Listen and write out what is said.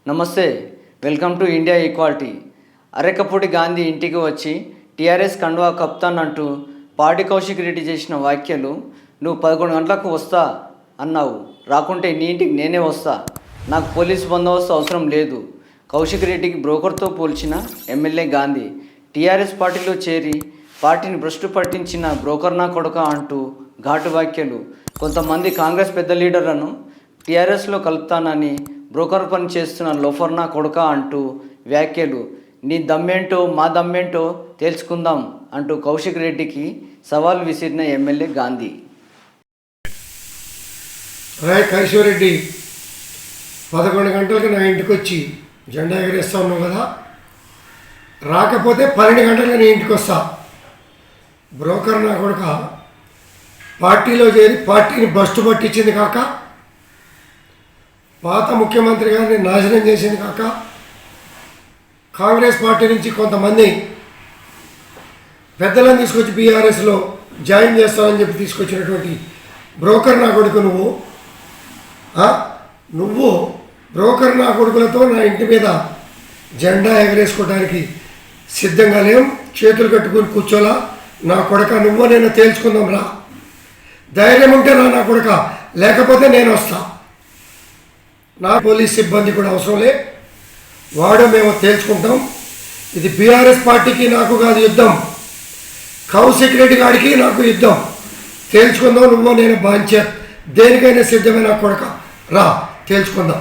నమస్తే, welcome to India equality. Arekapudi Gandhi ఇంటికి వచ్చి టీఆర్ఎస్ కండువా కప్తాన్ అంటూ పాడి కౌశిక్ రెడ్డి చేసిన వ్యాఖ్యలు, నువ్వు 11 గంటలకు వస్తా అన్నావు, రాకుంటే నీ ఇంటికి నేనే వస్తా, నాకు పోలీసు బందోబస్తు అవసరం లేదు. కౌశిక్ రెడ్డికి బ్రోకర్తో పోల్చిన ఎమ్మెల్యే గాంధీ టీఆర్ఎస్ పార్టీలో చేరి పార్టీని భ్రష్టు పట్టించిన బ్రోకర్ నా కొడుక అంటూ ఘాటు వ్యాఖ్యలు. కొంతమంది కాంగ్రెస్ పెద్ద లీడర్లను టీఆర్ఎస్లో కలుపుతానని బ్రోకర్ పని చేస్తున్న లోఫర్నా కొడుక అంటూ వ్యాఖ్యలు. నీ దమ్మేంటో మా దమ్మేంటో తేల్చుకుందాం అంటూ కౌశిక్ రెడ్డికి సవాల్ విసిరిన ఎమ్మెల్యే గాంధీ. రాయ్ కైశ్వరెడ్డి 11 గంటలకు నా ఇంటికి వచ్చి జెండా ఎగరేస్తా ఉన్నావు కదా, రాకపోతే 12 గంటలకు నీ ఇంటికి వస్తా. బ్రోకర్ నా కొడుక పార్టీలో చేరి పార్టీని బస్టు పట్టించింది కాక, పాత ముఖ్యమంత్రి గారిని నాశనం చేసింది కాక, కాంగ్రెస్ పార్టీ నుంచి కొంతమంది పెద్దలను తీసుకొచ్చి బీఆర్ఎస్లో జాయిన్ చేస్తామని చెప్పి తీసుకొచ్చినటువంటి బ్రోకర్ నా కొడుకు నువ్వు బ్రోకర్ నా కొడుకులతో నా ఇంటి మీద జెండా ఎగరేసుకోవడానికి సిద్ధంగా లేం. చేతులు కట్టుకుని కూర్చోలా. నా కొడుక నువ్వు నేను తేల్చుకుందాం రా. ధైర్యం ఉంటే నా కొడుక, లేకపోతే నేను వస్తా. నా పోలీస్ సిబ్బంది కూడా అవసరం లే, వాడు మేము తేల్చుకుంటాం. ఇది బీఆర్ఎస్ పార్టీకి నాకు కాదు యుద్ధం, కౌశిక్ రెడ్డి గారికి నాకు యుద్ధం. తేల్చుకుందాం, నువ్వు నేను బాంచర్, దేనికైనా సిద్ధమైన కొడుక రా, తేల్చుకుందాం.